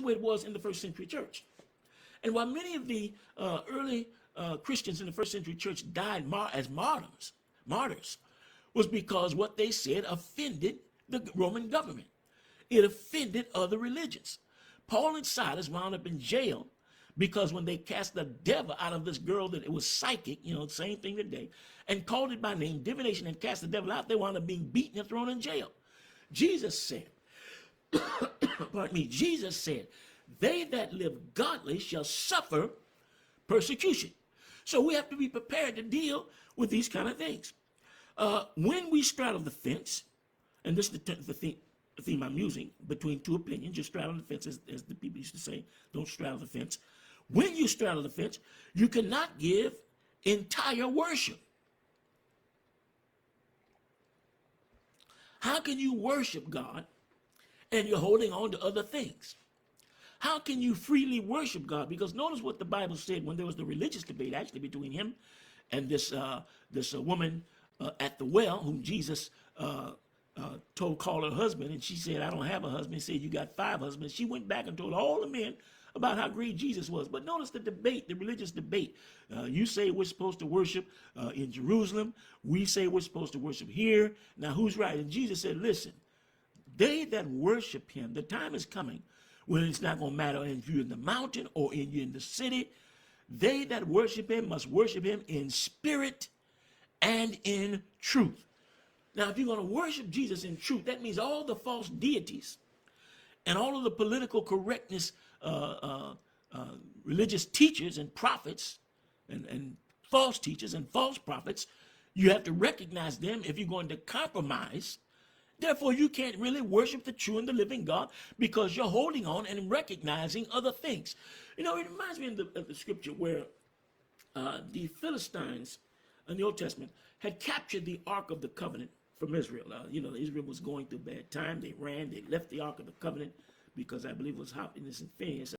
way it was in the first century church. And while many of the early Christians in the first century church died as martyrs, was because what they said offended the Roman government. It offended other religions. Paul and Silas wound up in jail because when they cast the devil out of this girl that it was psychic, same thing today, and called it by name, divination, and cast the devil out, they wound up being beaten and thrown in jail. Jesus said, pardon me, Jesus said, they that live godly shall suffer persecution. So we have to be prepared to deal with these kind of things. When we straddle the fence, and this is the theme I'm using, between two opinions, just straddle the fence, as the people used to say, don't straddle the fence. When you straddle the fence, you cannot give entire worship. How can you worship God and you're holding on to other things? How can you freely worship God? Because notice what the Bible said when there was the religious debate actually between him and this woman at the well whom Jesus called her husband, and she said, I don't have a husband. He said, you got 5 husbands. She went back and told all the men about how great Jesus was. But notice the debate, the religious debate. You say we're supposed to worship in Jerusalem. We say we're supposed to worship here. Now, who's right? And Jesus said, listen, they that worship him, the time is coming when it's not going to matter if you're in the mountain or you're in the city. They that worship him must worship him in spirit and in truth. Now, if you're going to worship Jesus in truth, that means all the false deities and all of the political correctness religious teachers and prophets and false teachers and false prophets, you have to recognize them if you're going to compromise. Therefore, you can't really worship the true and the living God because you're holding on and recognizing other things. It reminds me of the scripture where the Philistines in the Old Testament had captured the Ark of the Covenant from Israel. Israel was going through a bad time. They ran. They left the Ark of the Covenant because I believe it was Hophnius and Phinehas.